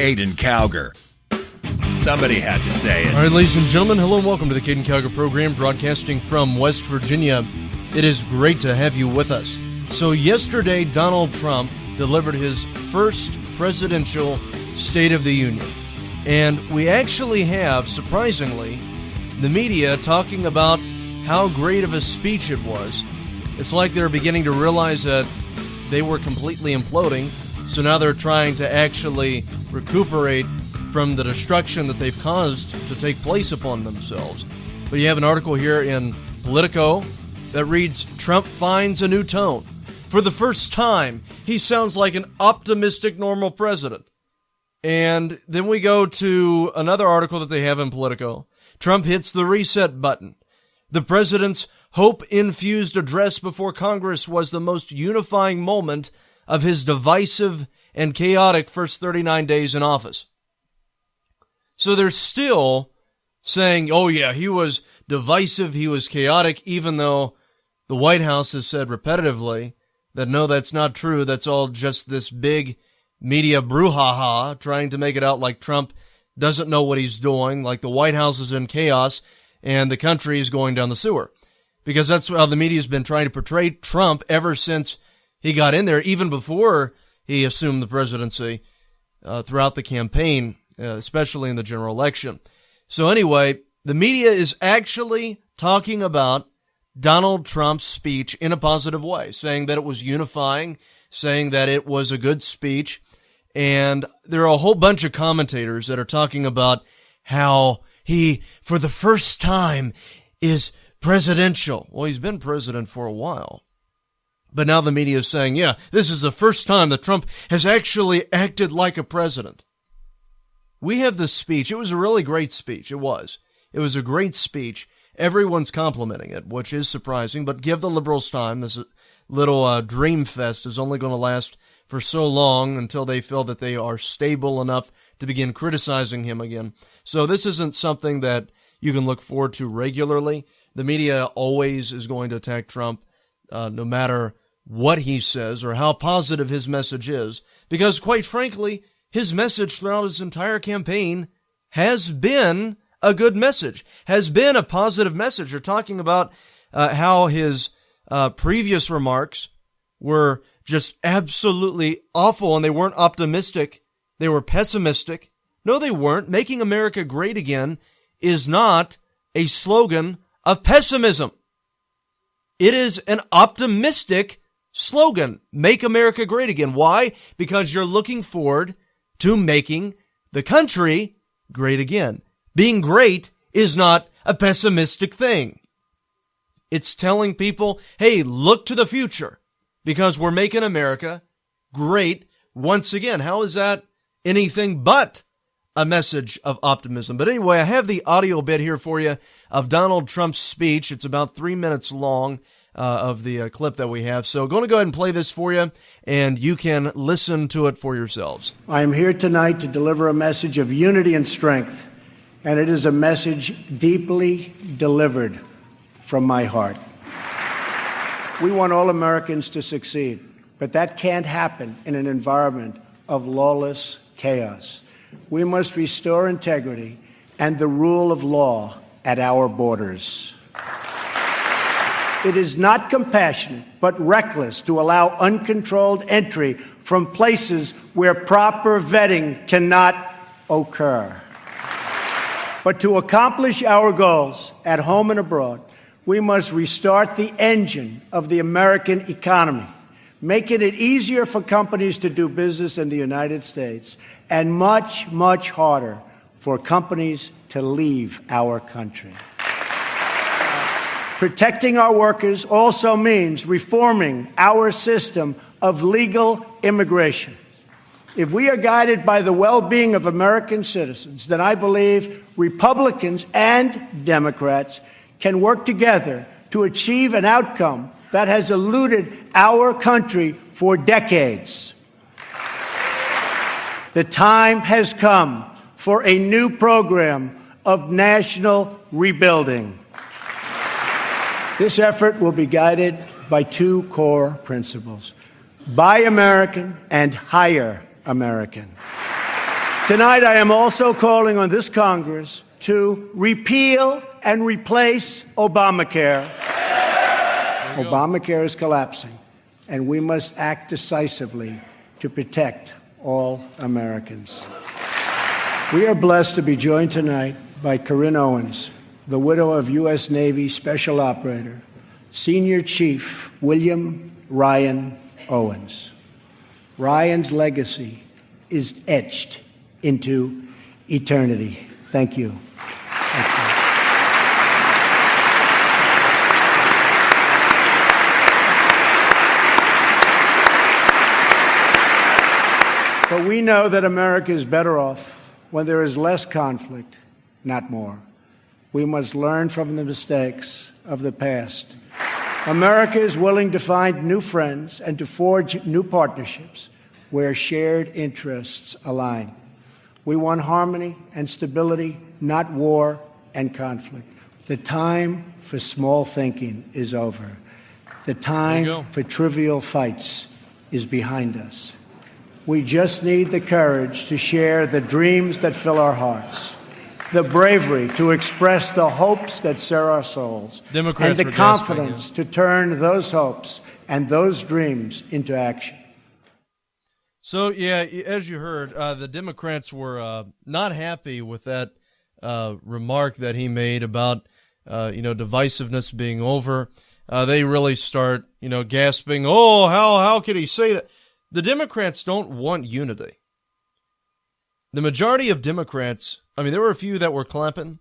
Caiden Cowger. Somebody had to say it. All right, ladies and gentlemen, hello and welcome to the Caiden Cowger program, broadcasting from West Virginia. It is great to have you with us. So yesterday, Donald Trump delivered his first presidential State of the Union. And we actually have, surprisingly, the media talking about how great of a speech it was. It's like they're beginning to realize that they were completely imploding, so now they're trying to actually recuperate from the destruction that they've caused to take place upon themselves. But you have an article here in Politico that reads, Trump finds a new tone. For the first time, he sounds like an optimistic, normal president. And then we go to another article that they have in Politico. Trump hits the reset button. The president's hope-infused address before Congress was the most unifying moment of his divisive and chaotic first 39 days in office. So they're still saying, oh yeah, he was divisive, he was chaotic, even though the White House has said repetitively that no, that's not true. That's all just this big media brouhaha trying to make it out like Trump doesn't know what he's doing, like the White House is in chaos and the country is going down the sewer. Because that's how the media's been trying to portray Trump ever since he got in there, even before he assumed the presidency, throughout the campaign, especially in the general election. So anyway, the media is actually talking about Donald Trump's speech in a positive way, saying that it was unifying, saying that it was a good speech. And there are a whole bunch of commentators that are talking about how he, for the first time, is presidential. Well, he's been president for a while. But now the media is saying, yeah, this is the first time that Trump has actually acted like a president. We have this speech. It was a really great speech. It was. It was a great speech. Everyone's complimenting it, which is surprising, but give the liberals time. This little dream fest is only going to last for so long until they feel that they are stable enough to begin criticizing him again. So this isn't something that you can look forward to regularly. The media always is going to attack Trump, no matter what he says or how positive his message is, because quite frankly, his message throughout his entire campaign has been a good message, has been a positive message. They're talking about how his previous remarks were just absolutely awful, and they weren't optimistic. They were pessimistic. No, they weren't. Making America great again is not a slogan of pessimism. It is an optimistic slogan. Make America great again. Why? Because you're looking forward to making the country great again. Being great is not a pessimistic thing. It's telling people, hey, look to the future because we're making America great once again. How is that anything but a message of optimism? But anyway, I have the audio bit here for you of Donald Trump's speech. It's about 3 minutes long of the clip that we have. So going to go ahead and play this for you, and you can listen to it for yourselves. I am here tonight to deliver a message of unity and strength, and it is a message deeply delivered from my heart. We want all Americans to succeed, but that can't happen in an environment of lawless chaos. We must restore integrity and the rule of law at our borders. It is not compassionate, but reckless to allow uncontrolled entry from places where proper vetting cannot occur. But to accomplish our goals at home and abroad, we must restart the engine of the American economy, making it easier for companies to do business in the United States and much, much harder for companies to leave our country. Protecting our workers also means reforming our system of legal immigration. If we are guided by the well-being of American citizens, then I believe Republicans and Democrats can work together to achieve an outcome that has eluded our country for decades. The time has come for a new program of national rebuilding. This effort will be guided by two core principles: buy American and hire American. Tonight, I am also calling on this Congress to repeal and replace Obamacare. Obamacare is collapsing, and we must act decisively to protect all Americans. We are blessed to be joined tonight by Corinne Owens, the widow of U.S. Navy Special Operator, Senior Chief William Ryan Owens. Ryan's legacy is etched into eternity. Thank you. Thank you. But we know that America is better off when there is less conflict, not more. We must learn from the mistakes of the past. America is willing to find new friends and to forge new partnerships where shared interests align. We want harmony and stability, not war and conflict. The time for small thinking is over. The time for trivial fights is behind us. We just need the courage to share the dreams that fill our hearts, the bravery to express the hopes that stir our souls, and the confidence to turn those hopes and those dreams into action. So, yeah, as you heard, the Democrats were not happy with that remark that he made about, divisiveness being over. They really start, gasping, oh, how could he say that? The Democrats don't want unity. The majority of Democrats, there were a few that were clapping,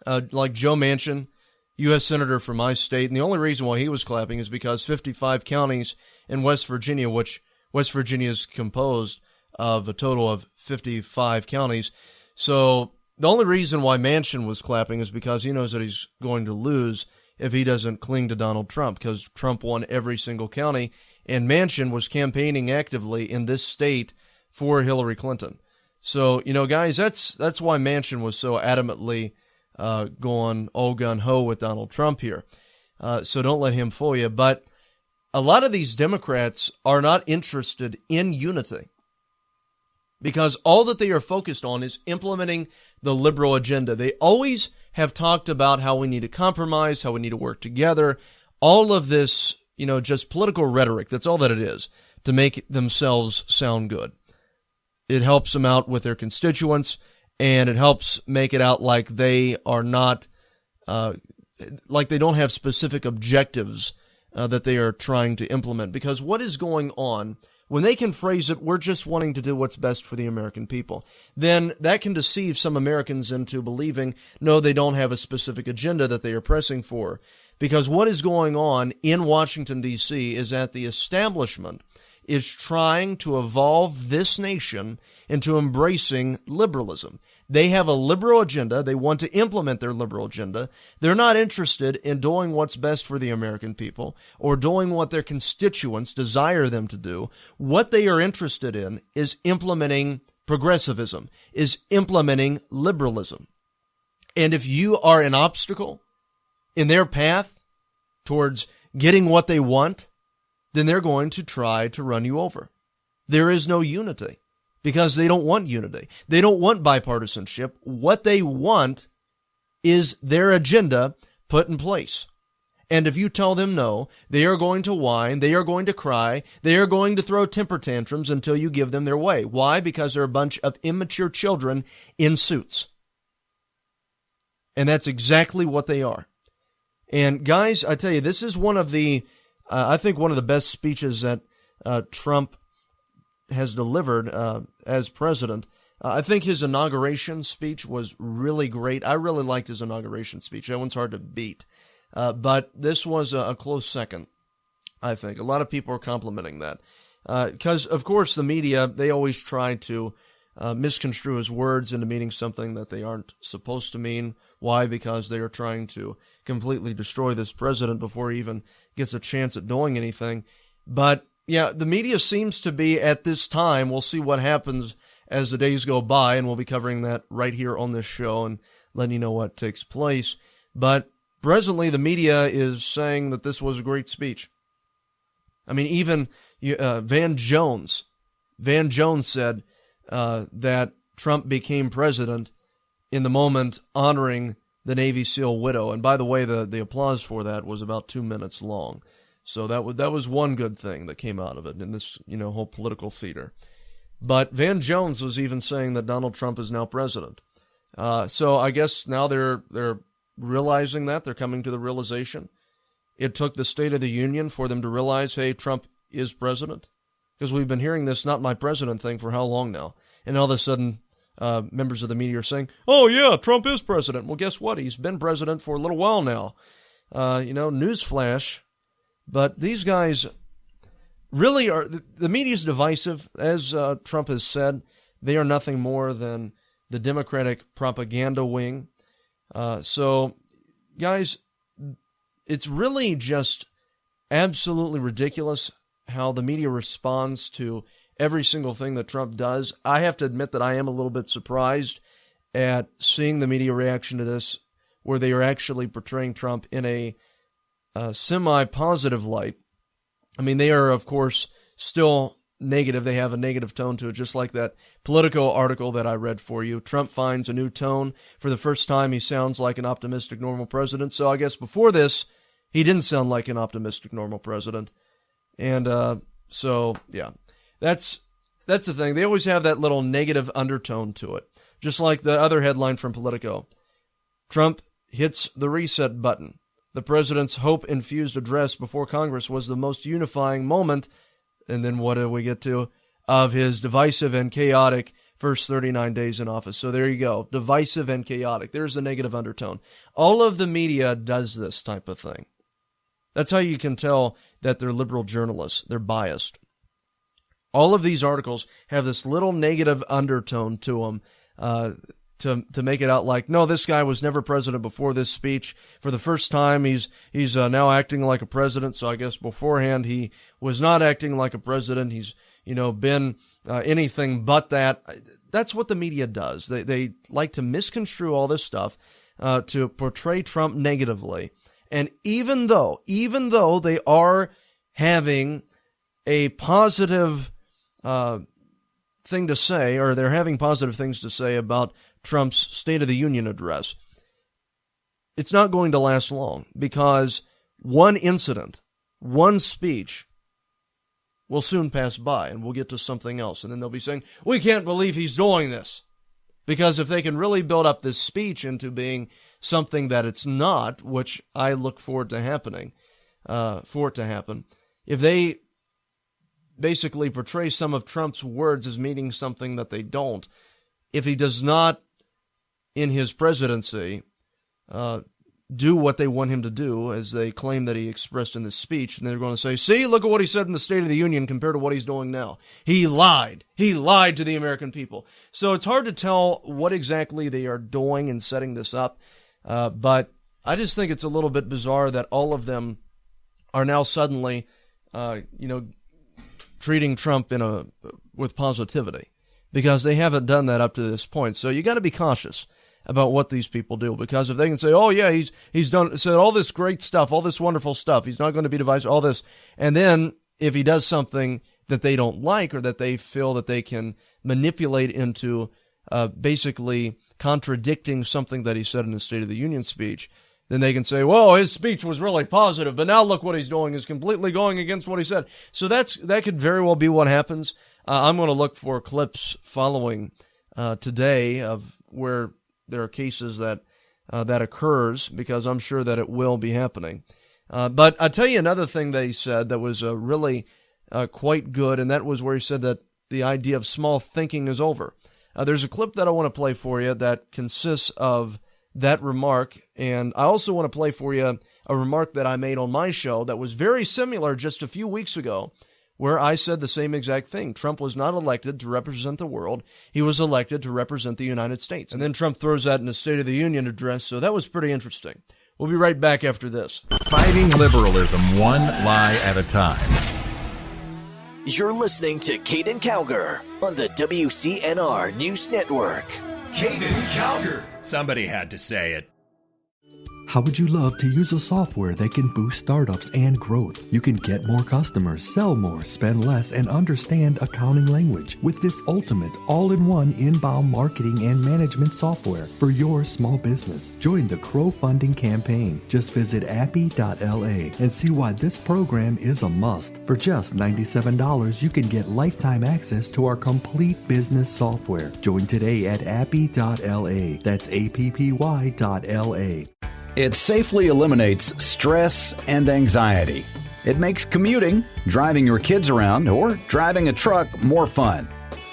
like Joe Manchin, U.S. Senator from my state, and the only reason why he was clapping is because 55 counties in West Virginia, which West Virginia is composed of a total of 55 counties. So the only reason why Manchin was clapping is because he knows that he's going to lose if he doesn't cling to Donald Trump, because Trump won every single county, and Manchin was campaigning actively in this state for Hillary Clinton. So, guys, that's why Manchin was so adamantly going all gun-ho with Donald Trump here. So don't let him fool you. But a lot of these Democrats are not interested in unity because all that they are focused on is implementing the liberal agenda. They always have talked about how we need to compromise, how we need to work together, all of this, just political rhetoric. That's all that it is, to make themselves sound good. It helps them out with their constituents, and it helps make it out like they are not, like they don't have specific objectives that they are trying to implement. Because what is going on, when they can phrase it, we're just wanting to do what's best for the American people, then that can deceive some Americans into believing, no, they don't have a specific agenda that they are pressing for. Because what is going on in Washington, D.C. is that the establishment is trying to evolve this nation into embracing liberalism. They have a liberal agenda. They want to implement their liberal agenda. They're not interested in doing what's best for the American people or doing what their constituents desire them to do. What they are interested in is implementing progressivism, is implementing liberalism. And if you are an obstacle in their path towards getting what they want, then they're going to try to run you over. There is no unity because they don't want unity. They don't want bipartisanship. What they want is their agenda put in place. And if you tell them no, they are going to whine, they are going to cry, they are going to throw temper tantrums until you give them their way. Why? Because they're a bunch of immature children in suits. And that's exactly what they are. And guys, I tell you, this is one of the I think one of the best speeches that Trump has delivered as president. I think his inauguration speech was really great. I really liked his inauguration speech. That one's hard to beat. But this was a close second, I think. A lot of people are complimenting that. Because, of course, the media, they always try to misconstrue his words into meaning something that they aren't supposed to mean. Why? Because they are trying to completely destroy this president before he even gets a chance at doing anything. But, yeah, the media seems to be at this time. We'll see what happens as the days go by, and we'll be covering that right here on this show and letting you know what takes place. But presently, the media is saying that this was a great speech. I mean, even Van Jones said that Trump became president in the moment honoring the Navy SEAL widow. And by the way, the applause for that was about 2 minutes long. So that was one good thing that came out of it in this, whole political theater. But Van Jones was even saying that Donald Trump is now president. So I guess now they're realizing that. They're coming to the realization. It took the State of the Union for them to realize, hey, Trump is president. Because we've been hearing this not my president thing for how long now? And all of a sudden, members of the media are saying, oh, yeah, Trump is president. Well, guess what? He's been president for a little while now. Newsflash. But these guys really are, the media is divisive. As Trump has said, they are nothing more than the Democratic propaganda wing. So, guys, it's really just absolutely ridiculous how the media responds to every single thing that Trump does. I have to admit that I am a little bit surprised at seeing the media reaction to this, where they are actually portraying Trump in a semi-positive light. I mean, they are, of course, still negative. They have a negative tone to it, just like that Politico article that I read for you. Trump finds a new tone. For the first time, he sounds like an optimistic, normal president. So I guess before this, he didn't sound like an optimistic, normal president. And so, yeah, that's the thing. They always have that little negative undertone to it, just like the other headline from Politico. Trump hits the reset button. The president's hope-infused address before Congress was the most unifying moment, and then what do we get to, of his divisive and chaotic first 39 days in office. So there you go, divisive and chaotic. There's the negative undertone. All of the media does this type of thing. That's how you can tell that they're liberal journalists. They're biased. All of these articles have this little negative undertone to them, to make it out like, no, this guy was never president before this speech. For the first time, he's now acting like a president. So I guess beforehand he was not acting like a president. He's been anything but that. That's what the media does. They like to misconstrue all this stuff to portray Trump negatively. And even though they are having a positive thing to say, or they're having positive things to say about Trump's State of the Union address, it's not going to last long, because one incident, one speech will soon pass by and we'll get to something else. And then they'll be saying, we can't believe he's doing this. Because if they can really build up this speech into being something that it's not, which I look forward to happening, if they basically portray some of Trump's words as meaning something that they don't, if he does not, in his presidency, do what they want him to do, as they claim that he expressed in this speech, and they're going to say, see, look at what he said in the State of the Union compared to what he's doing now. He lied. He lied to the American people. So it's hard to tell what exactly they are doing in setting this up, but I just think it's a little bit bizarre that all of them are now suddenly, treating Trump with positivity, because they haven't done that up to this point. So you got to be cautious about what these people do, because if they can say, oh yeah, he's said all this great stuff, all this wonderful stuff, he's not going to be divisive, all this, and then if he does something that they don't like, or that they feel that they can manipulate into basically contradicting something that he said in his State of the Union speech, then they can say, well, his speech was really positive, but now look what he's doing is completely going against what he said. So that could very well be what happens. I'm going to look for clips following today of where there are cases that occurs, because I'm sure that it will be happening. But I'll tell you another thing that he said that was really quite good, and that was where he said that the idea of small thinking is over. There's a clip that I want to play for you that consists of that remark, and I also want to play for you a remark that I made on my show that was very similar just a few weeks ago, where I said the same exact thing. Trump was not elected to represent the world. He was elected to represent the United States. And then Trump throws that in a State of the Union address, so that was pretty interesting. We'll be right back after this. Fighting liberalism one lie at a time. You're listening to Caiden Cowger on the WCNR News Network. Caiden Cowger. Somebody had to say it. How would you love to use a software that can boost startups and growth? You can get more customers, sell more, spend less, and understand accounting language with this ultimate all-in-one inbound marketing and management software for your small business. Join the crowdfunding campaign. Just visit appy.la and see why this program is a must. For just $97, you can get lifetime access to our complete business software. Join today at appy.la. That's appy.la. It safely eliminates stress and anxiety. It makes commuting, driving your kids around, or driving a truck more fun.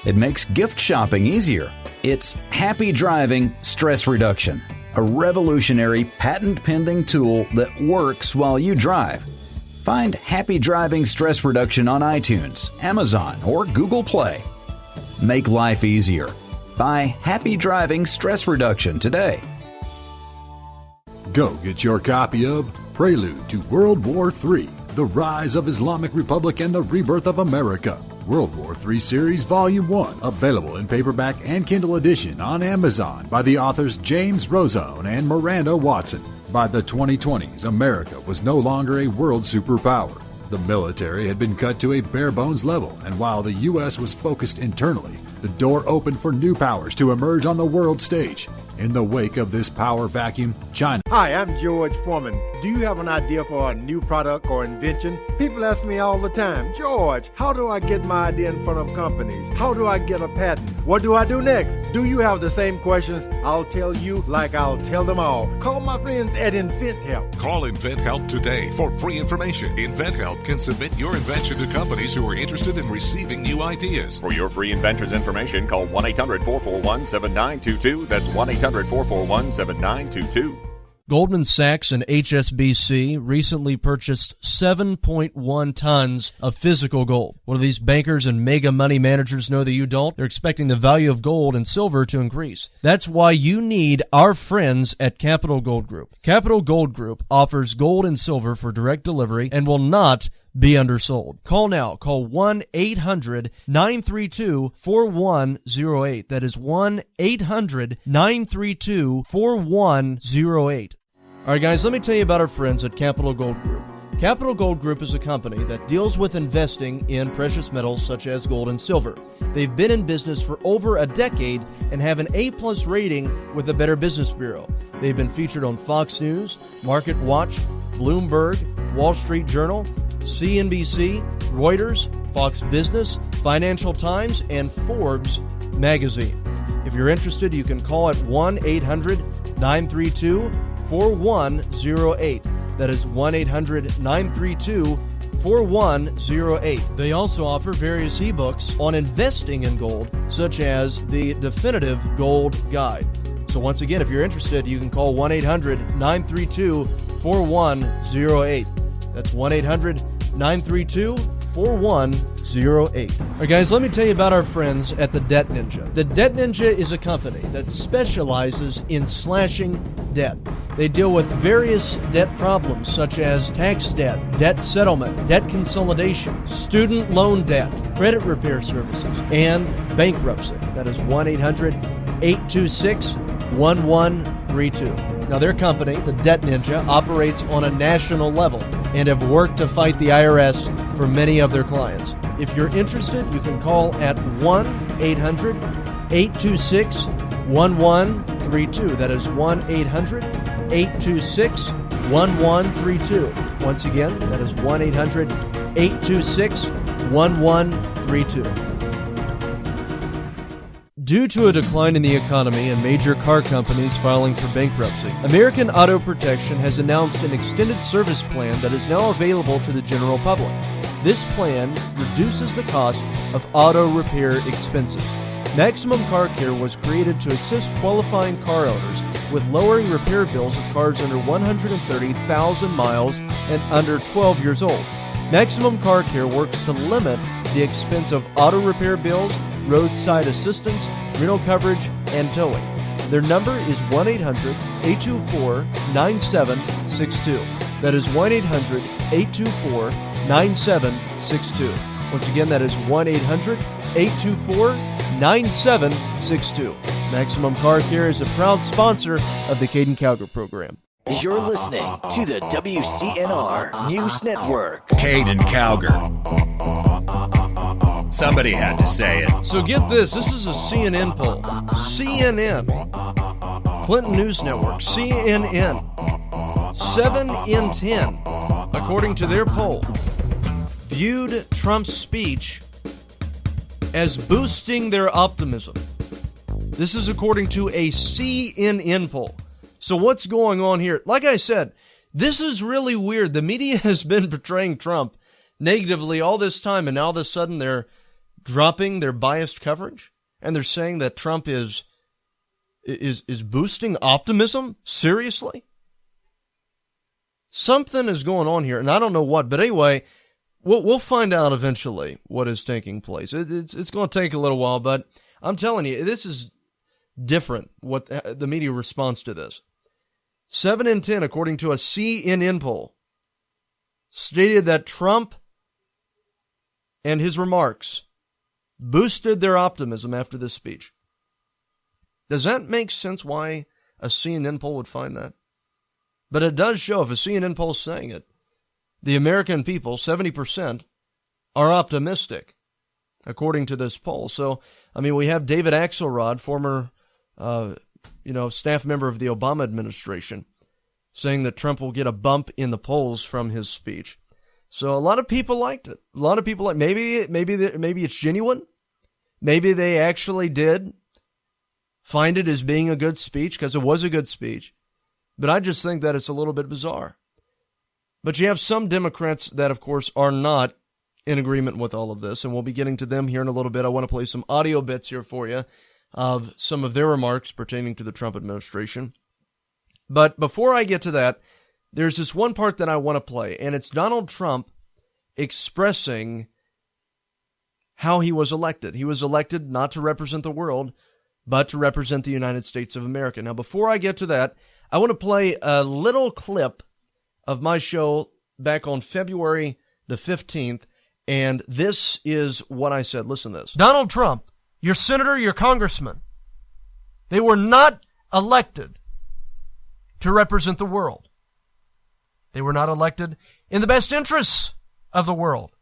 It makes gift shopping easier. It's Happy Driving Stress Reduction, a revolutionary patent-pending tool that works while you drive. Find Happy Driving Stress Reduction on iTunes, Amazon, or Google Play. Make life easier. Buy Happy Driving Stress Reduction today. Go get your copy of Prelude to World War III, The Rise of Islamic Republic and the Rebirth of America. World War III Series Volume 1, available in paperback and Kindle edition on Amazon by the authors James Rozone and Miranda Watson. By the 2020s, America was no longer a world superpower. The military had been cut to a bare-bones level, and while the U.S. was focused internally, the door opened for new powers to emerge on the world stage. In the wake of this power vacuum, China. Hi, I'm George Foreman. Do you have an idea for a new product or invention? People ask me all the time, George, how do I get my idea in front of companies? How do I get a patent? What do I do next? Do you have the same questions? I'll tell you like I'll tell them all. Call my friends at InventHelp. Call InventHelp today for free information. InventHelp can submit your invention to companies who are interested in receiving new ideas. For your free inventor's information, call 1-800-441-7922. That's 1-800-441-7922. Goldman Sachs and HSBC recently purchased 7.1 tons of physical gold. One of these bankers and mega money managers know that you don't? They're expecting the value of gold and silver to increase. That's why you need our friends at Capital Gold Group. Capital Gold Group offers gold and silver for direct delivery and will not be undersold. Call now. Call 1-800-932-4108. That is 1-800-932-4108. All right, guys, let me tell you about our friends at Capital Gold Group. Capital Gold Group is a company that deals with investing in precious metals such as gold and silver. They've been in business for over a decade and have an A+ rating with the Better Business Bureau. They've been featured on Fox News, Market Watch, Bloomberg, Wall Street Journal, CNBC, Reuters, Fox Business, Financial Times, and Forbes magazine. If you're interested, you can call at 1-800-932-4108. That is 1-800-932-4108. They also offer various ebooks on investing in gold, such as the Definitive Gold Guide. So once again, if you're interested, you can call 1-800-932-4108. That's 1-800-932-4108. All right, guys, let me tell you about our friends at the Debt Ninja. The Debt Ninja is a company that specializes in slashing debt. They deal with various debt problems such as tax debt, debt settlement, debt consolidation, student loan debt, credit repair services, and bankruptcy. That is 1-800-826-1132. Now, their company, the Debt Ninja, operates on a national level and have worked to fight the IRS for many of their clients. If you're interested, you can call at 1-800-826-1132. That is 1-800-826-1132. Once again, that is 1-800-826-1132. Due to a decline in the economy and major car companies filing for bankruptcy, American Auto Protection has announced an extended service plan that is now available to the general public. This plan reduces the cost of auto repair expenses. Maximum Car Care was created to assist qualifying car owners with lowering repair bills of cars under 130,000 miles and under 12 years old. Maximum Car Care works to limit the expense of auto repair bills, roadside assistance, rental coverage, and towing. Their number is 1-800-824-9762. That is 1-800-824-9762. Once again, that is 1-800-824-9762. Maximum Car Care is a proud sponsor of the Caiden Cowger program. You're listening to the WCNR News Network. Caiden Cowger. Somebody had to say it. So get this. This is a CNN poll. CNN. Clinton News Network. CNN. 7 in 10, according to their poll, viewed Trump's speech as boosting their optimism. This is according to a CNN poll. So what's going on here? Like I said, this is really weird. The media has been portraying Trump negatively all this time, and now all of a sudden they're dropping their biased coverage, and they're saying that Trump is boosting optimism? Seriously? Something is going on here, and I don't know what, but anyway, we'll find out eventually what is taking place. It's going to take a little while, but I'm telling you, this is different, what the media response to this. 7 in 10, according to a CNN poll, stated that Trump and his remarks boosted their optimism after this speech. Does that make sense why a CNN poll would find that? But it does show, if a CNN poll is saying it, the American people, 70%, are optimistic, according to this poll. So, I mean, we have David Axelrod, former, staff member of the Obama administration, saying that Trump will get a bump in the polls from his speech. So a lot of people liked it. A lot of people maybe it's genuine. Maybe they actually did find it as being a good speech, because it was a good speech. But I just think that it's a little bit bizarre. But you have some Democrats that, of course, are not in agreement with all of this, and we'll be getting to them here in a little bit. I want to play some audio bits here for you of some of their remarks pertaining to the Trump administration. But before I get to that, there's this one part that I want to play, and it's Donald Trump expressing how he was elected. He was elected not to represent the world, but to represent the United States of America. Now, before I get to that, I want to play a little clip of my show back on February the 15th, and this is what I said. Listen to this. Donald Trump, your senator, your congressman, they were not elected to represent the world. They were not elected in the best interests of the world.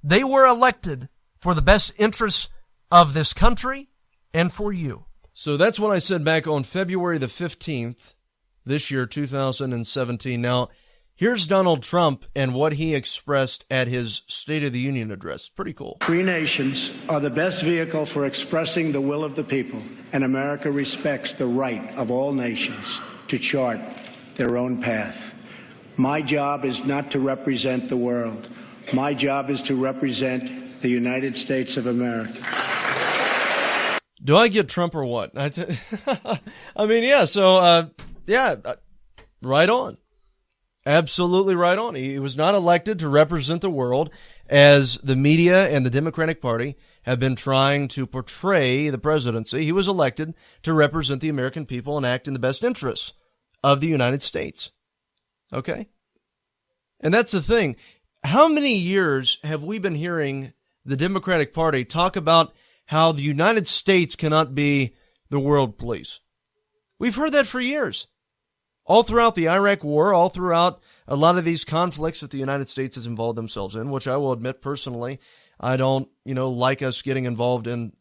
They were elected for the best interests of this country and for you. So that's what I said back on February the 15th, this year, 2017. Now, here's Donald Trump and what he expressed at his State of the Union address. Pretty cool. Free nations are the best vehicle for expressing the will of the people, and America respects the right of all nations to chart their own path. My job is not to represent the world. My job is to represent the United States of America. Do I get Trump or what? I mean, yeah, so, right on. Absolutely right on. He was not elected to represent the world, as the media and the Democratic Party have been trying to portray the presidency. He was elected to represent the American people and act in the best interests of the United States. Okay? And that's the thing. How many years have we been hearing the Democratic Party talk about how the United States cannot be the world police? We've heard that for years. All throughout the Iraq War, all throughout a lot of these conflicts that the United States has involved themselves in, which I will admit personally, I don't, like us getting involved in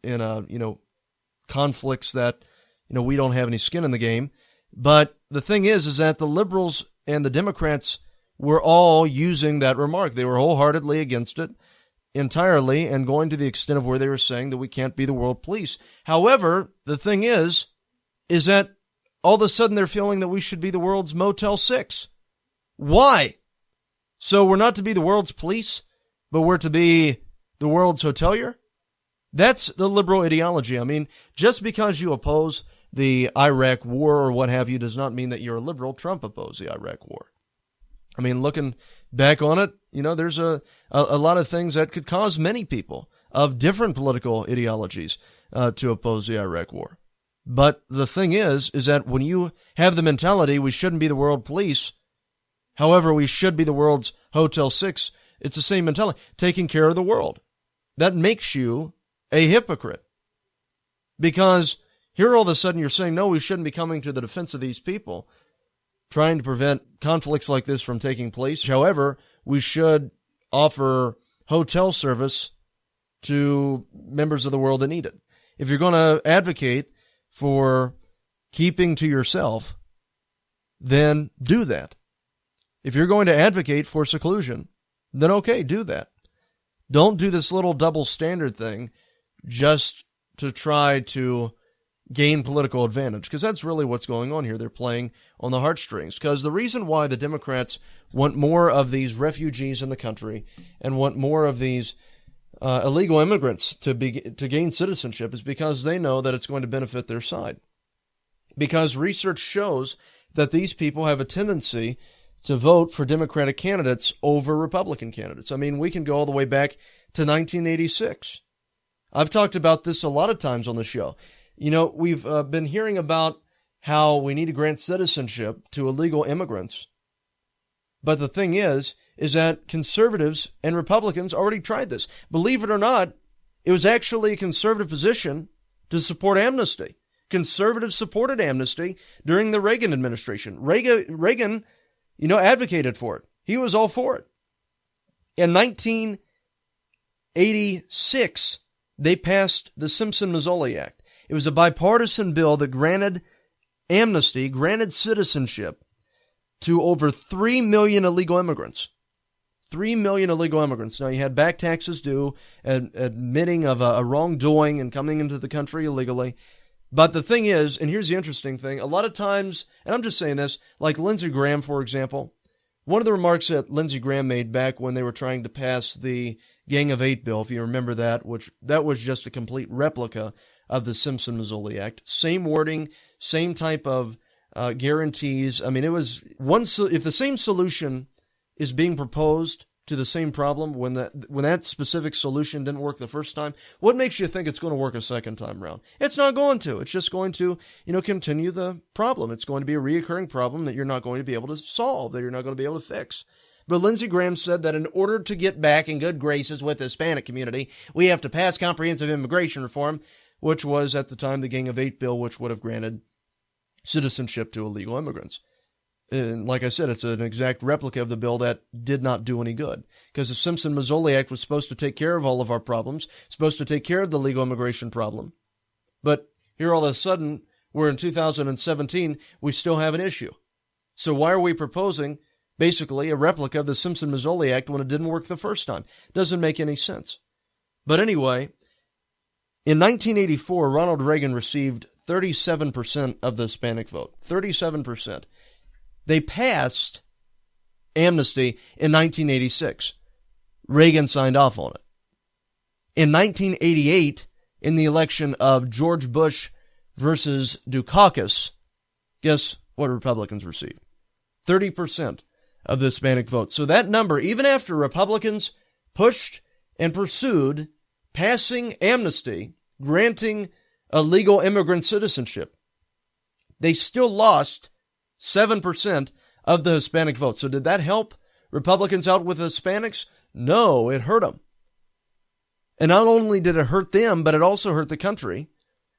conflicts that, we don't have any skin in the game. But the thing is that the liberals and the Democrats were all using that remark. They were wholeheartedly against it entirely, and going to the extent of where they were saying that we can't be the world police. However, the thing is that all of a sudden they're feeling that we should be the world's Motel 6. Why? So we're not to be the world's police, but we're to be the world's hotelier? That's the liberal ideology. I mean, just because you oppose the Iraq War or what have you does not mean that you're a liberal. Trump opposed the Iraq War. I mean, looking back on it, there's a lot of things that could cause many people of different political ideologies to oppose the Iraq War. But the thing is that when you have the mentality, we shouldn't be the world police, however, we should be the world's Hotel 6, it's the same mentality, taking care of the world. That makes you a hypocrite. Because here all of a sudden you're saying, no, we shouldn't be coming to the defense of these people. trying to prevent conflicts like this from taking place. However, we should offer hotel service to members of the world that need it. If you're going to advocate for keeping to yourself, then do that. If you're going to advocate for seclusion, then okay, do that. Don't do this little double standard thing just to try to gain political advantage, because that's really what's going on here. They're playing on the heartstrings, because the reason why the Democrats want more of these refugees in the country and want more of these illegal immigrants to gain citizenship is because they know that it's going to benefit their side. Because research shows that these people have a tendency to vote for Democratic candidates over Republican candidates. I mean, we can go all the way back to 1986. I've talked about this a lot of times on the show. You know, we've been hearing about how we need to grant citizenship to illegal immigrants. But the thing is that conservatives and Republicans already tried this. Believe it or not, it was actually a conservative position to support amnesty. Conservatives supported amnesty during the Reagan administration. Reagan, advocated for it. He was all for it. In 1986, they passed the Simpson-Mazzoli Act. It was a bipartisan bill that granted amnesty, granted citizenship to over 3 million illegal immigrants. 3 million illegal immigrants. Now, you had back taxes due, admitting of a wrongdoing and coming into the country illegally. But the thing is, and here's the interesting thing, a lot of times, and I'm just saying this, like Lindsey Graham, for example, one of the remarks that Lindsey Graham made back when they were trying to pass the Gang of Eight bill, if you remember that, which that was just a complete replica of the Simpson-Mazzoli Act. Same wording, same type of guarantees. I mean, it was if the same solution is being proposed to the same problem when that specific solution didn't work the first time, what makes you think it's going to work a second time around? It's not going to. It's just going to, continue the problem. It's going to be a reoccurring problem that you're not going to be able to solve, that you're not going to be able to fix. But Lindsey Graham said that in order to get back in good graces with the Hispanic community, we have to pass comprehensive immigration reform, which was at the time the Gang of Eight bill, which would have granted citizenship to illegal immigrants. And like I said, it's an exact replica of the bill that did not do any good, because the Simpson-Mazzoli Act was supposed to take care of all of our problems, supposed to take care of the legal immigration problem. But here all of a sudden, we're in 2017, we still have an issue. So why are we proposing basically a replica of the Simpson-Mazzoli Act when it didn't work the first time? Doesn't make any sense. But anyway, in 1984, Ronald Reagan received 37% of the Hispanic vote. 37%. They passed amnesty in 1986. Reagan signed off on it. In 1988, in the election of George Bush versus Dukakis, guess what Republicans received? 30% of the Hispanic vote. So that number, even after Republicans pushed and pursued passing amnesty, granting illegal immigrant citizenship, they still lost 7% of the Hispanic vote. So did that help Republicans out with Hispanics? No, it hurt them. And not only did it hurt them, but it also hurt the country,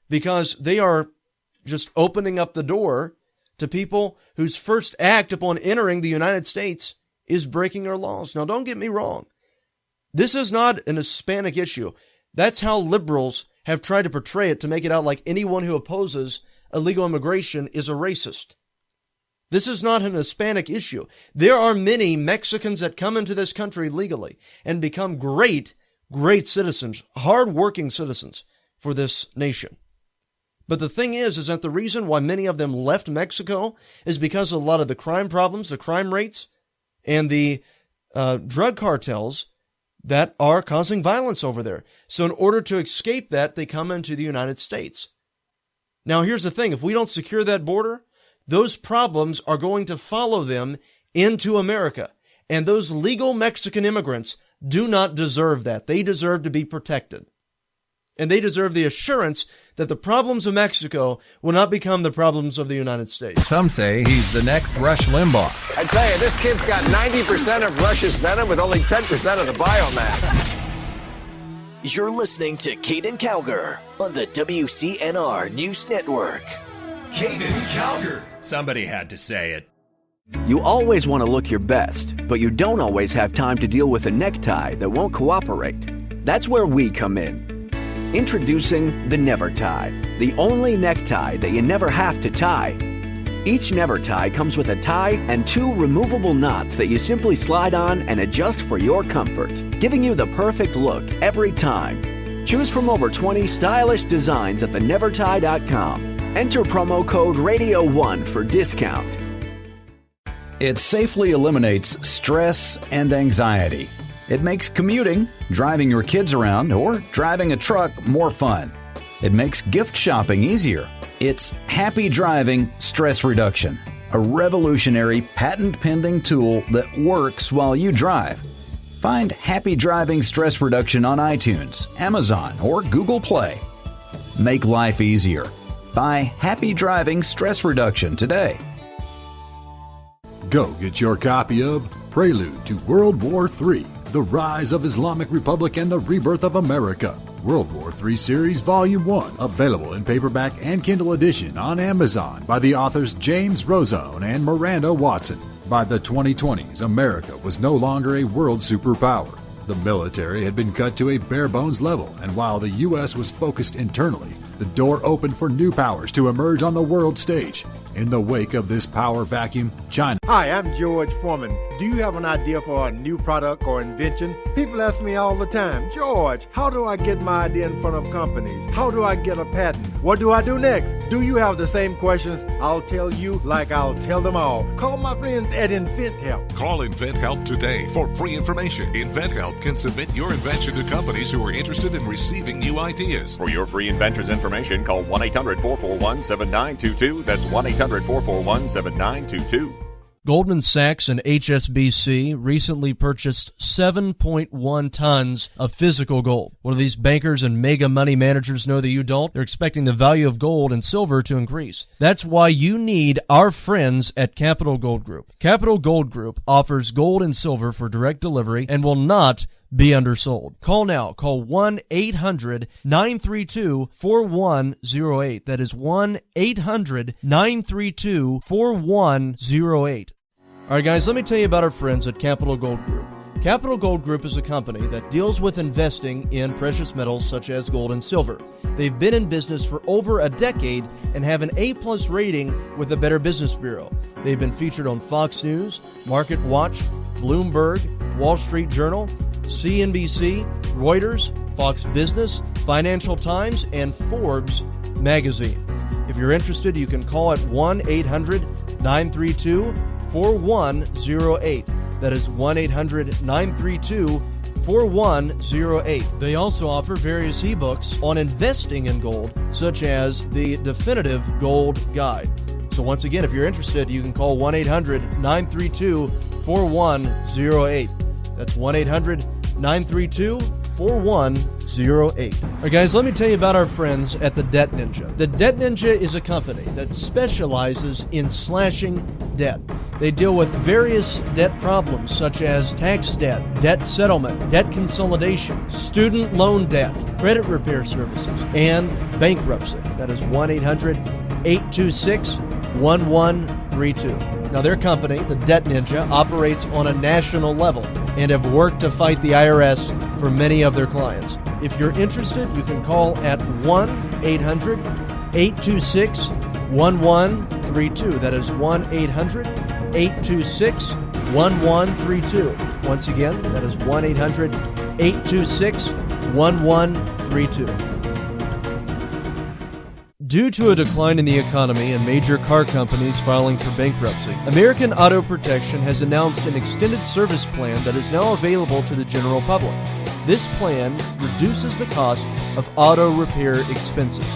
because they are just opening up the door to people whose first act upon entering the United States is breaking our laws. Now, don't get me wrong. This is not an Hispanic issue. That's how liberals have tried to portray it, to make it out like anyone who opposes illegal immigration is a racist. This is not an Hispanic issue. There are many Mexicans that come into this country legally and become great citizens, hard-working citizens for this nation. But the thing is that the reason why many of them left Mexico is because of a lot of the crime problems, the crime rates, and the drug cartels that are causing violence over there. So in order to escape that, they come into the United States. Now, here's the thing. If we don't secure that border, those problems are going to follow them into America. And those legal Mexican immigrants do not deserve that. They deserve to be protected. And they deserve the assurance that the problems of Mexico will not become the problems of the United States. Some say he's the next Rush Limbaugh. I tell you, this kid's got 90% of Rush's venom with only 10% of the biomass. You're listening to Caiden Cowger on the WCNR News Network. Caiden Cowger. Somebody had to say it. You always want to look your best, but you don't always have time to deal with a necktie that won't cooperate. That's where we come in. Introducing the Never Tie, the only necktie that you never have to tie. Each Never Tie comes with a tie and 2 removable knots that you simply slide on and adjust for your comfort, giving you the perfect look every time. Choose from over 20 stylish designs at thenevertie.com. Enter promo code RADIO1 for discount. It safely eliminates stress and anxiety. It makes commuting, driving your kids around, or driving a truck more fun. It makes gift shopping easier. It's Happy Driving Stress Reduction, a revolutionary patent-pending tool that works while you drive. Find Happy Driving Stress Reduction on iTunes, Amazon, or Google Play. Make life easier. Buy Happy Driving Stress Reduction today. Go get your copy of Prelude to World War III, The Rise of Islamic Republic and the Rebirth of America. World War III Series Volume 1, available in paperback and Kindle edition on Amazon by the authors James Rozone and Miranda Watson. By the 2020s, America was no longer a world superpower. The military had been cut to a bare-bones level, and while the U.S. was focused internally, the door opened for new powers to emerge on the world stage. In the wake of this power vacuum, China... Hi, I'm George Foreman. Do you have an idea for a new product or invention? People ask me all the time, George, how do I get my idea in front of companies? How do I get a patent? What do I do next? Do you have the same questions? I'll tell you like I'll tell them all. Call my friends at InventHelp. Call InventHelp today for free information. InventHelp can submit your invention to companies who are interested in receiving new ideas. For your free inventor's information, call 1-800-441-7922. That's 1-800-441-7922. Goldman Sachs and HSBC recently purchased 7.1 tons of physical gold. What do these bankers and mega money managers know that you don't? They're expecting the value of gold and silver to increase. That's why you need our friends at Capital Gold Group. Capital Gold Group offers gold and silver for direct delivery and will not be undersold. Call now. Call 1-800-932-4108. That is 1-800-932-4108. All right, guys, let me tell you about our friends at Capital Gold Group. Capital Gold Group is a company that deals with investing in precious metals such as gold and silver. They've been in business for over a decade and have an A-plus rating with the Better Business Bureau. They've been featured on Fox News, Market Watch, Bloomberg, Wall Street Journal, CNBC, Reuters, Fox Business, Financial Times, and Forbes magazine. If you're interested, you can call at 1-800-932-4108. That is 1-800-932-4108. They also offer various ebooks on investing in gold, such as the Definitive Gold Guide. So once again, if you're interested, you can call 1-800-932-4108. That's 1-800-932-4108. All right, guys, let me tell you about our friends at the Debt Ninja. The Debt Ninja is a company that specializes in slashing debt. They deal with various debt problems such as tax debt, debt settlement, debt consolidation, student loan debt, credit repair services, and bankruptcy. That is 1-800-826-1132. Now, their company, the Debt Ninja, operates on a national level and have worked to fight the IRS for many of their clients. If you're interested, you can call at 1-800-826-1132. That is 1-800-826-1132. Once again, that is 1-800-826-1132. Due to a decline in the economy and major car companies filing for bankruptcy, American Auto Protection has announced an extended service plan that is now available to the general public. This plan reduces the cost of auto repair expenses.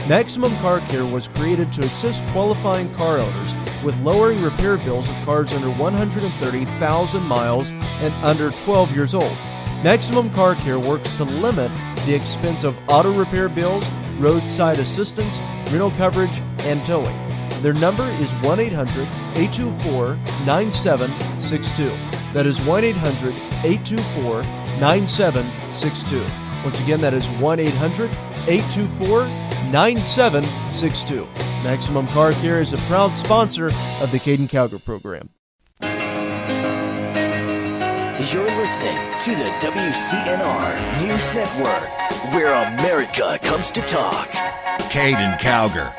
Maximum Car Care was created to assist qualifying car owners with lowering repair bills of cars under 130,000 miles and under 12 years old. Maximum Car Care works to limit the expense of auto repair bills, roadside assistance, rental coverage, and towing. Their number is 1-800-824-9762. That is 1-800-824-9762. Once again, that is 1-800-824-9762. Maximum Car Care is a proud sponsor of the Caiden Cowger program. You're listening to the WCNR News Network, where America comes to talk. Caiden Cowger.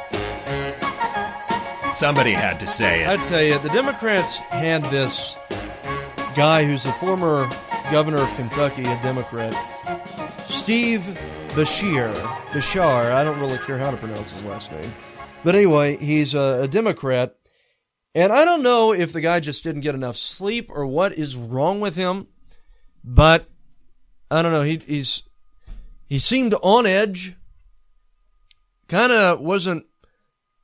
Somebody had to say it. I tell you, the Democrats had this guy who's the former governor of Kentucky, a Democrat, Steve Bashar. I don't really care how to pronounce his last name. But anyway, he's a Democrat. And I don't know if the guy just didn't get enough sleep or what is wrong with him. But I don't know. He seemed on edge. Kind of wasn't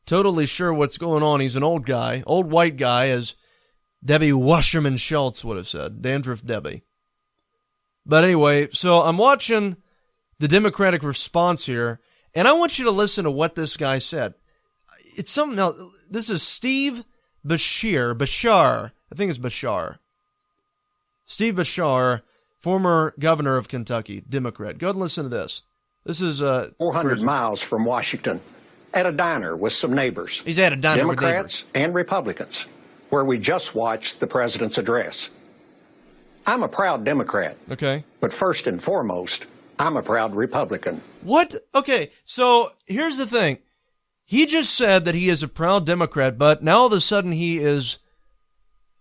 totally sure what's going on. He's an old guy, old white guy, as Debbie Wasserman Schultz would have said, Dandruff Debbie. But anyway, so I'm watching the Democratic response here, and I want you to listen to what this guy said. It's something else. This is Steve Bashar. I think it's Bashar. Steve Bashar, former governor of Kentucky, Democrat. Go ahead and listen to this. This is 400 miles from Washington, at a diner with some neighbors. He's at a diner Democrats with neighbors. and Republicans, where we just watched the president's address. I'm a proud Democrat. Okay. But first and foremost, I'm a proud Republican. What? Okay, so here's the thing. He just said that he is a proud Democrat, but now all of a sudden he is,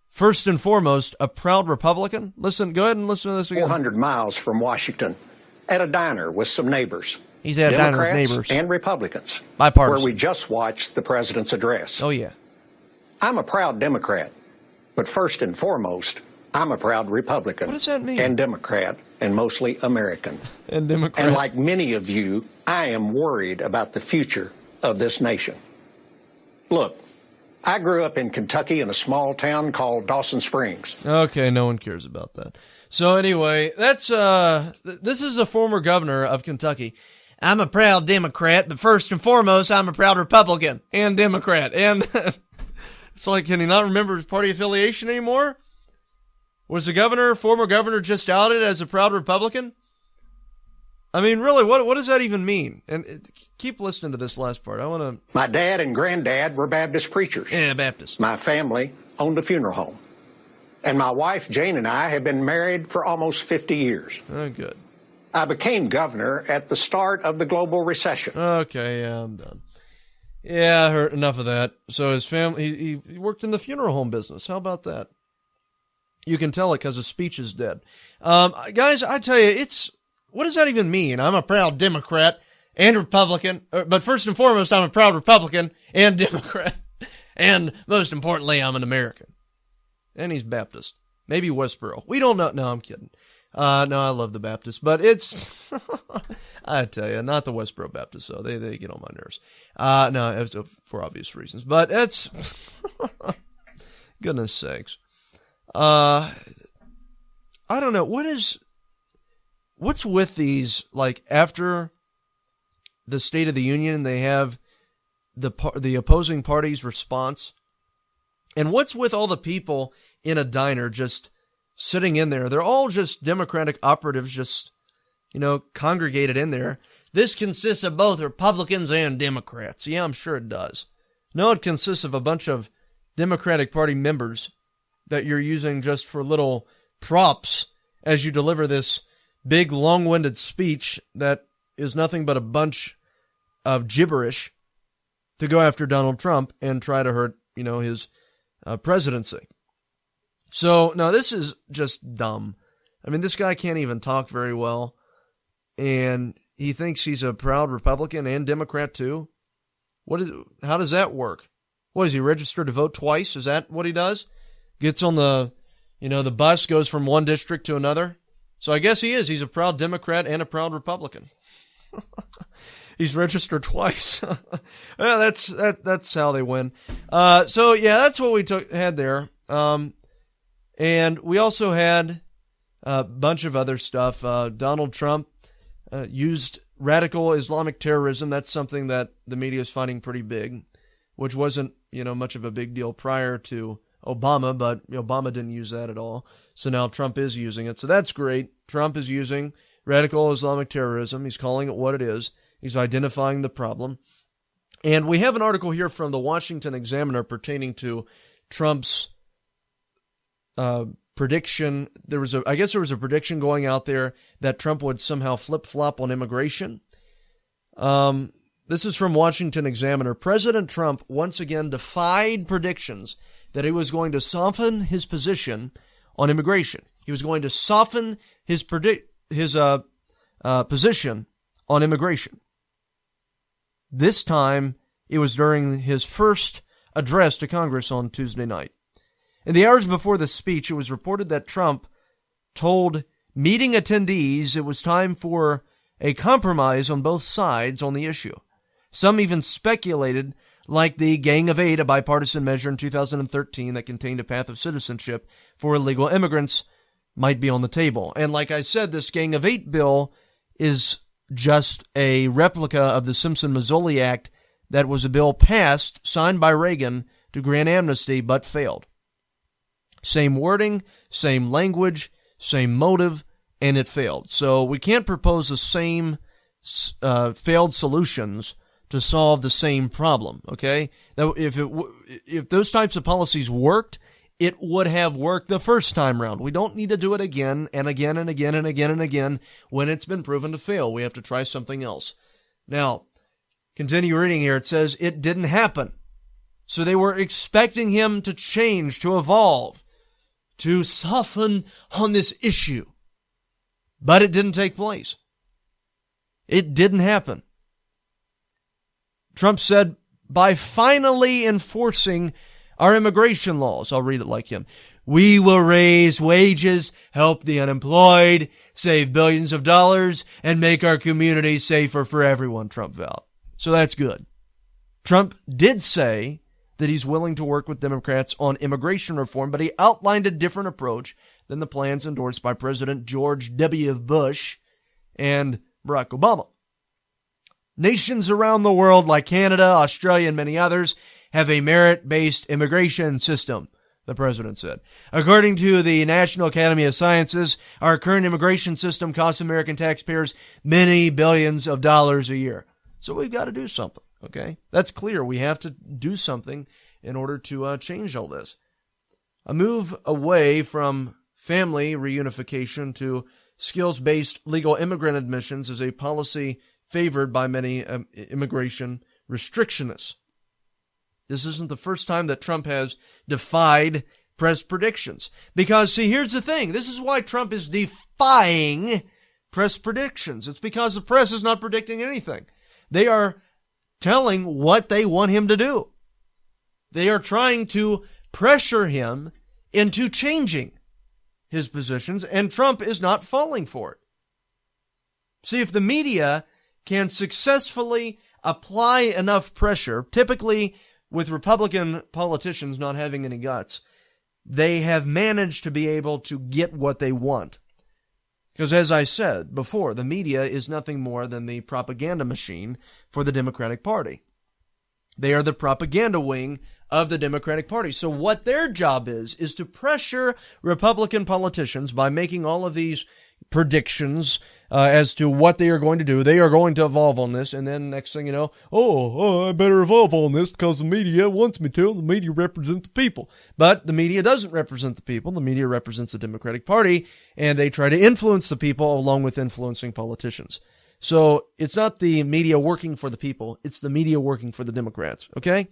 first and foremost, a proud Republican? Listen, go ahead and listen to this again. 400 miles from Washington, at a diner with some neighbors. He's at a diner with Democrats neighbors. and Republicans, Bipartisan. where we just watched the president's address. Oh, yeah. I'm a proud Democrat, but first and foremost, I'm a proud Republican. What does that mean? And Democrat, and mostly American. And Democrat. And like many of you, I am worried about the future of this nation. Look, I grew up in Kentucky in a small town called Dawson Springs. Okay, no one cares about that. So anyway, that's this is a former governor of Kentucky. I'm a proud Democrat, but first and foremost, I'm a proud Republican and Democrat. And it's like, can he not remember his party affiliation anymore? Was the former governor, just outed as a proud Republican? I mean, really, what does that even mean? And keep listening to this last part. I want to... My dad and granddad were Baptist preachers. Yeah, Baptist. My family owned a funeral home. And my wife, Jane, and I have been married for almost 50 years. Oh, good. I became governor at the start of the global recession. Okay, yeah, I'm done. Yeah, I heard enough of that. So his family, he worked in the funeral home business. How about that? You can tell it because his speech is dead. Guys, I tell you, what does that even mean? I'm a proud Democrat and Republican, but first and foremost, I'm a proud Republican and Democrat. And most importantly, I'm an American. And he's Baptist. Maybe Westboro. We don't know. No, I'm kidding. No, I love the Baptists, but it's, I tell you, not the Westboro Baptists, so they get on my nerves. No, it's for obvious reasons, but it's, goodness sakes. I don't know. What's with these, like, after the State of the Union, they have the opposing party's response? And what's with all the people in a diner just sitting in there? They're all just Democratic operatives just, congregated in there. This consists of both Republicans and Democrats. Yeah, I'm sure it does. No, it consists of a bunch of Democratic Party members that you're using just for little props as you deliver this big, long-winded speech that is nothing but a bunch of gibberish to go after Donald Trump and try to hurt, his presidency. So, no, this is just dumb. I mean, this guy can't even talk very well, and he thinks he's a proud Republican and Democrat, too? How does that work? What, is he registered to vote twice? Is that what he does? Gets on the bus, goes from one district to another? So I guess he is. He's a proud Democrat and a proud Republican. He's registered twice. Well, that's how they win. So yeah, that's what we had there. And we also had a bunch of other stuff. Donald Trump used radical Islamic terrorism. That's something that the media is finding pretty big, which wasn't much of a big deal prior to Obama, but Obama didn't use that at all. So now Trump is using it. So that's great. Trump is using radical Islamic terrorism. He's calling it what it is. He's identifying the problem. And we have an article here from the Washington Examiner pertaining to Trump's prediction. I guess there was a prediction going out there that Trump would somehow flip-flop on immigration. This is from Washington Examiner. President Trump once again defied predictions that he was going to soften his position on immigration. He was going to soften his position on immigration. This time, it was during his first address to Congress on Tuesday night. In the hours before the speech, it was reported that Trump told meeting attendees it was time for a compromise on both sides on the issue. Some even speculated, like the Gang of Eight, a bipartisan measure in 2013 that contained a path of citizenship for illegal immigrants, might be on the table. And like I said, this Gang of Eight bill is just a replica of the Simpson-Mazzoli Act that was a bill passed, signed by Reagan, to grant amnesty, but failed. Same wording, same language, same motive, and it failed. So we can't propose the same failed solutions to solve the same problem, okay? Now, if those types of policies worked, it would have worked the first time round. We don't need to do it again and again and again and again and again when it's been proven to fail. We have to try something else. Now, continue reading here. It says it didn't happen. So they were expecting him to change, to evolve, to soften on this issue. But it didn't take place. It didn't happen. Trump said, by finally enforcing our immigration laws, I'll read it like him, we will raise wages, help the unemployed, save billions of dollars, and make our community safer for everyone, Trump vowed. So that's good. Trump did say that he's willing to work with Democrats on immigration reform, but he outlined a different approach than the plans endorsed by President George W. Bush and Barack Obama. Nations around the world like Canada, Australia, and many others have a merit-based immigration system, the president said. According to the National Academy of Sciences, our current immigration system costs American taxpayers many billions of dollars a year. So we've got to do something, okay? That's clear. We have to do something in order to change all this. A move away from family reunification to skills-based legal immigrant admissions is a policy favored by many immigration restrictionists. This isn't the first time that Trump has defied press predictions. Because, see, here's the thing. This is why Trump is defying press predictions. It's because the press is not predicting anything. They are telling what they want him to do. They are trying to pressure him into changing his positions, and Trump is not falling for it. See, if the media can successfully apply enough pressure, typically with Republican politicians not having any guts, they have managed to be able to get what they want. Because as I said before, the media is nothing more than the propaganda machine for the Democratic Party. They are the propaganda wing of the Democratic Party. So what their job is to pressure Republican politicians by making all of these predictions as to what they are going to do. They are going to evolve on this, and then next thing you know, I better evolve on this because the media wants me to. The media represents the people. But the media doesn't represent the people. The media represents the Democratic Party, and they try to influence the people along with influencing politicians. So it's not the media working for the people. It's the media working for the Democrats, okay?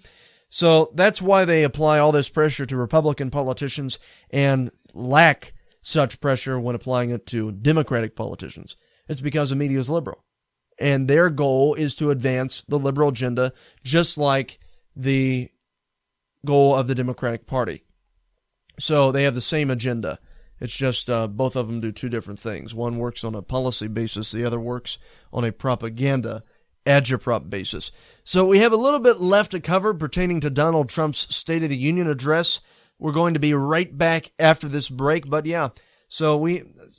So that's why they apply all this pressure to Republican politicians and lack such pressure when applying it to Democratic politicians. It's because the media is liberal. And their goal is to advance the liberal agenda, just like the goal of the Democratic Party. So they have the same agenda. It's just both of them do two different things. One works on a policy basis. The other works on a propaganda agitprop basis. So we have a little bit left to cover pertaining to Donald Trump's State of the Union address. We're going to be right back after this break. But yeah, so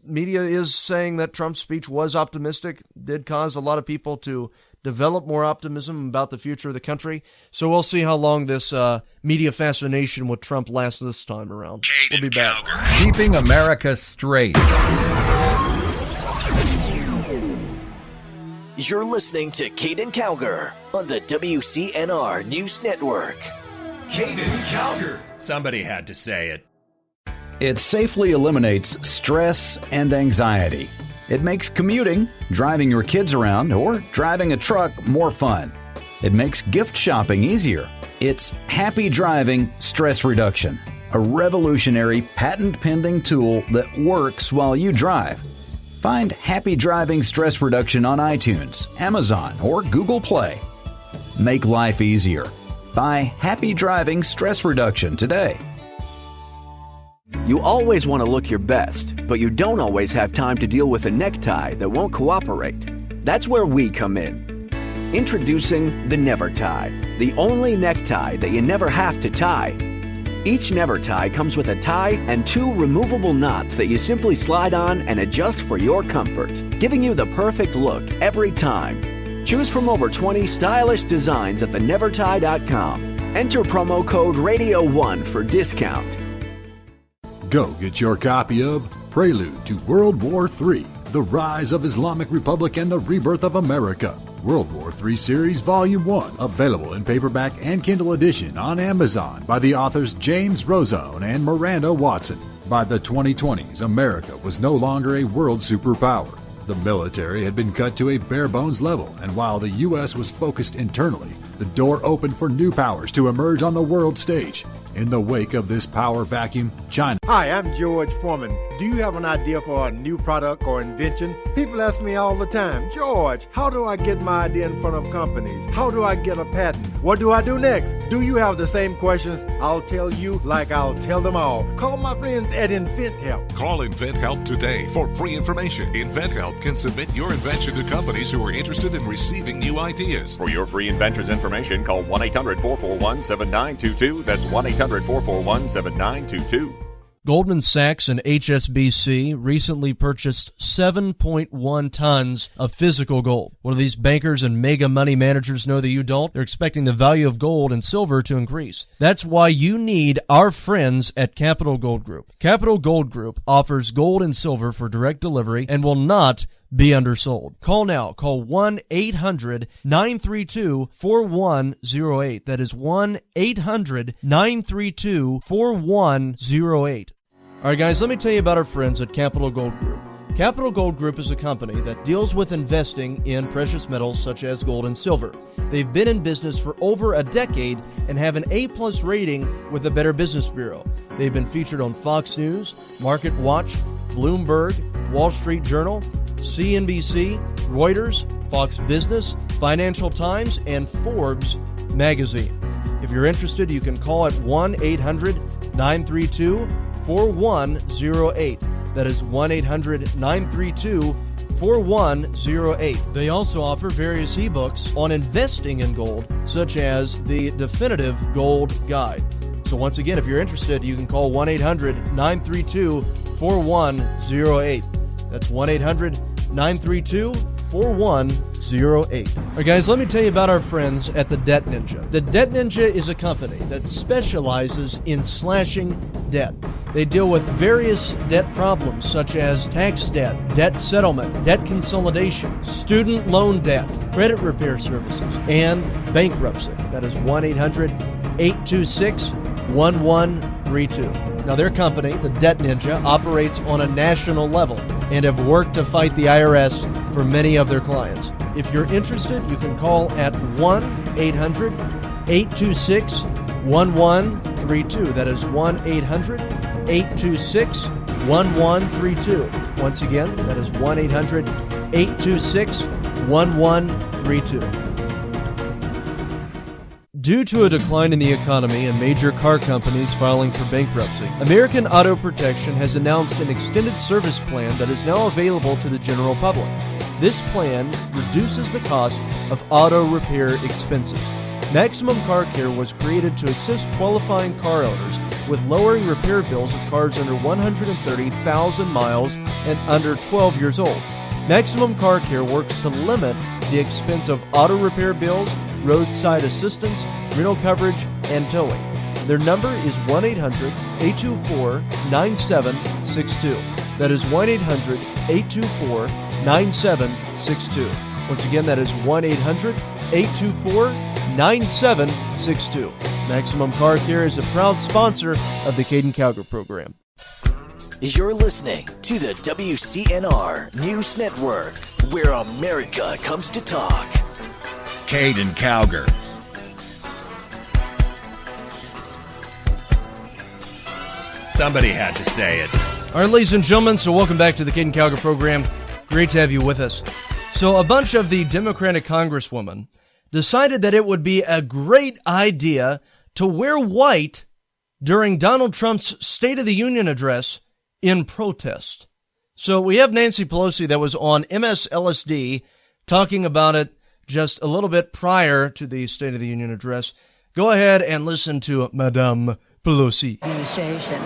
media is saying that Trump's speech was optimistic, did cause a lot of people to develop more optimism about the future of the country. So we'll see how long this media fascination with Trump lasts this time around. We'll be back. Keeping America straight. You're listening to Caiden Cowger on the WCNR News Network. Caiden Cowger. Somebody had to say it. It safely eliminates stress and anxiety. It makes commuting, driving your kids around, or driving a truck more fun. It makes gift shopping easier. It's Happy Driving Stress Reduction, a revolutionary patent-pending tool that works while you drive. Find Happy Driving Stress Reduction on iTunes, Amazon, or Google Play. Make life easier. Buy Happy Driving Stress Reduction today. You always want to look your best, but you don't always have time to deal with a necktie that won't cooperate. That's where we come in. Introducing the Never Tie, the only necktie that you never have to tie. Each Never Tie comes with a tie and 2 removable knots that you simply slide on and adjust for your comfort, giving you the perfect look every time. Choose from over 20 stylish designs at thenevertie.com. Enter promo code RADIO1 for discount. Go get your copy of Prelude to World War III, The Rise of Islamic Republic and the Rebirth of America. World War III Series Volume 1, available in paperback and Kindle edition on Amazon by the authors James Rozone and Miranda Watson. By the 2020s, America was no longer a world superpower. The military had been cut to a bare-bones level, and while the U.S. was focused internally, the door opened for new powers to emerge on the world stage. In the wake of this power vacuum, China. Hi, I'm George Foreman. Do you have an idea for a new product or invention? People ask me all the time, George, how do I get my idea in front of companies? How do I get a patent? What do I do next? Do you have the same questions? I'll tell you like I'll tell them all. Call my friends at InventHelp. Call InventHelp today for free information. InventHelp can submit your invention to companies who are interested in receiving new ideas. For your free inventor's information, call 1-800-441-7922. That's 1-800-441-7922. Goldman Sachs and HSBC recently purchased 7.1 tons of physical gold. What do these bankers and mega money managers know that you don't? They're expecting the value of gold and silver to increase. That's why you need our friends at Capital Gold Group. Capital Gold Group offers gold and silver for direct delivery and will not be undersold. Call now. Call 1-800-932-4108. That is 1-800-932-4108. All right, guys, let me tell you about our friends at Capital Gold Group. Capital Gold Group is a company that deals with investing in precious metals such as gold and silver. They've been in business for over a decade and have an A+ rating with the Better Business Bureau. They've been featured on Fox News, Market Watch, Bloomberg, Wall Street Journal, CNBC, Reuters, Fox Business, Financial Times, and Forbes magazine. If you're interested, you can call at 1-800-932-4108. That is 1-800-932-4108. They also offer various ebooks on investing in gold, such as the Definitive Gold Guide. So once again, if you're interested, you can call 1-800-932-4108. That's 1-800-932-4108. All right, guys, let me tell you about our friends at the Debt Ninja. The Debt Ninja is a company that specializes in slashing debt. They deal with various debt problems such as tax debt, debt settlement, debt consolidation, student loan debt, credit repair services, and bankruptcy. That is 1-800-826-1132. Now, their company, the Debt Ninja, operates on a national level and have worked to fight the IRS for many of their clients. If you're interested, you can call at 1-800-826-1132. That is 1-800-826-1132. Once again, that is 1-800-826-1132. Due to a decline in the economy and major car companies filing for bankruptcy, American Auto Protection has announced an extended service plan that is now available to the general public. This plan reduces the cost of auto repair expenses. Maximum Car Care was created to assist qualifying car owners with lowering repair bills of cars under 130,000 miles and under 12 years old. Maximum Car Care works to limit the expense of auto repair bills, roadside assistance, rental coverage, and towing. Their number is 1-800-824-9762. That is 1-800-824-9762. Once again, that is 1-800-824-9762. Maximum Car Care is a proud sponsor of the Caiden Cowger program. You're listening to the WCNR News Network, where America comes to talk. Caiden Cowger. Somebody had to say it. All right, ladies and gentlemen, so welcome back to the Caiden Cowger program. Great to have you with us. So a bunch of the Democratic congresswomen decided that it would be a great idea to wear white during Donald Trump's State of the Union address in protest. So we have Nancy Pelosi that was on MSLSD talking about it just a little bit prior to the State of the Union address. Go ahead and listen to Madame Pelosi. Administration.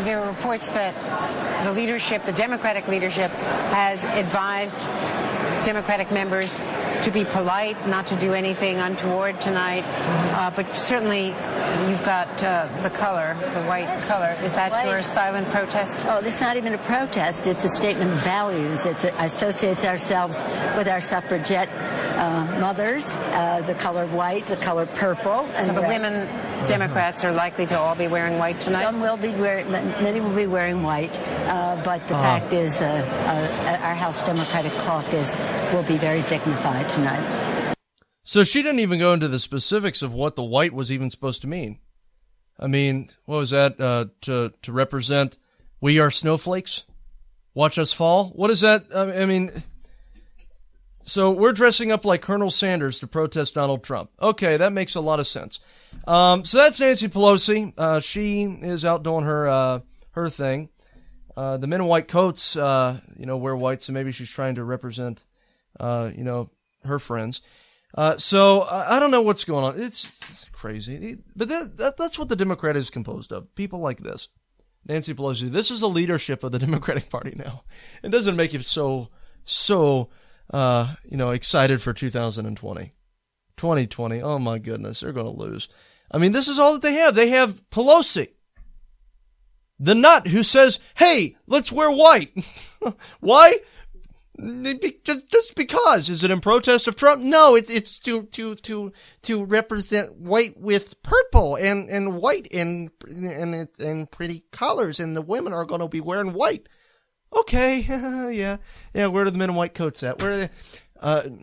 There are reports that the leadership, the Democratic leadership, has advised Democratic members to be polite, not to do anything untoward tonight. But certainly you've got the color, the white color. Is that your silent protest? Oh, it's not even a protest. It's a statement of values. It associates ourselves with our suffragette mothers, the color white, the color purple. And so the women Democrats are likely to all be wearing white tonight? Some will be wearing, many will be wearing white. But the fact is our House Democratic caucus will be very dignified tonight. So she didn't even go into the specifics of what the white was even supposed to mean. I mean, what was that? To represent we are snowflakes? Watch us fall? What is that? I mean, so we're dressing up like Colonel Sanders to protest Donald Trump. Okay, that makes a lot of sense. So that's Nancy Pelosi. She is out doing her thing. The men in white coats, wear white, so maybe she's trying to represent, her friends. So I don't know what's going on. It's crazy. But that's what the Democrat is composed of. People like this. Nancy Pelosi. This is the leadership of the Democratic Party now. It doesn't make you so excited for 2020. 2020. Oh my goodness. They're going to lose. I mean, this is all that they have. They have Pelosi, the nut who says, hey, let's wear white. Why? Just because. Is it in protest of Trump? No, it's to represent white with purple and white and pretty colors, and the women are going to be wearing white. Okay, yeah. Where are the men in white coats at? Where are they?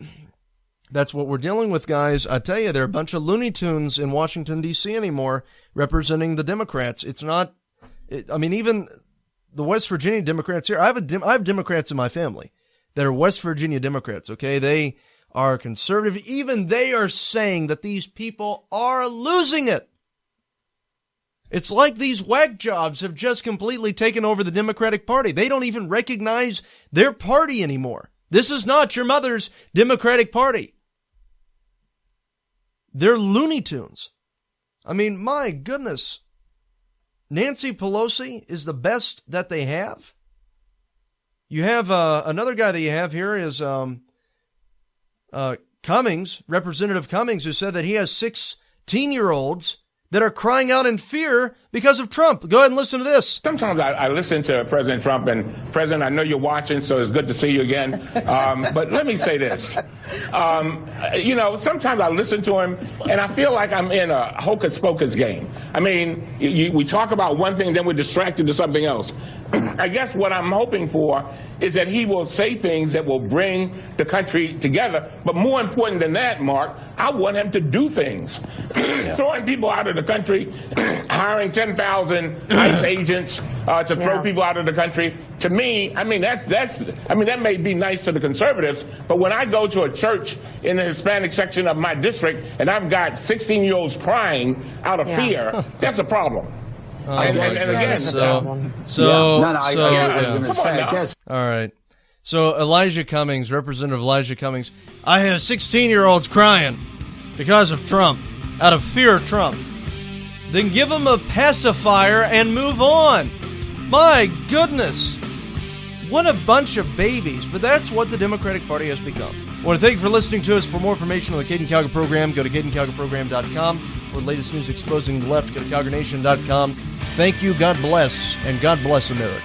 That's what we're dealing with, guys. I tell you, there are a bunch of Looney Tunes in Washington D.C. anymore representing the Democrats. It's not. Even the West Virginia Democrats here. I have Democrats in my family that are West Virginia Democrats, okay? They are conservative. Even they are saying that these people are losing it. It's like these whack jobs have just completely taken over the Democratic Party. They don't even recognize their party anymore. This is not your mother's Democratic Party. They're Looney Tunes. I mean, my goodness. Nancy Pelosi is the best that they have. You have another guy that you have here is Cummings, Representative Cummings, who said that he has 16-year-olds that are crying out in fear because of Trump. Go ahead and listen to this. Sometimes I listen to President Trump, and President, I know you're watching, so it's good to see you again. But let me say this. Sometimes I listen to him, and I feel like I'm in a hocus-pocus game. I mean, we talk about one thing, then we're distracted to something else. I guess what I'm hoping for is that he will say things that will bring the country together. But more important than that, Mark, I want him to do things. Throwing people out of the country, hiring 10,000 ICE agents to throw people out of the country. To me, that may be nice to the conservatives, but when I go to a church in the Hispanic section of my district and I've got 16-year-olds crying out of fear, that's a problem. All right. So Elijah Cummings, Representative Elijah Cummings, I have 16-year-olds crying because of Trump, out of fear of Trump. Then give them a pacifier and move on. My goodness. What a bunch of babies. But that's what the Democratic Party has become. I want to thank you for listening to us. For more information on the Caiden Cowger program, go to CaidenCowgerProgram.com. For the latest news exposing the left, go to CowgerNation.com. Thank you, God bless, and God bless America.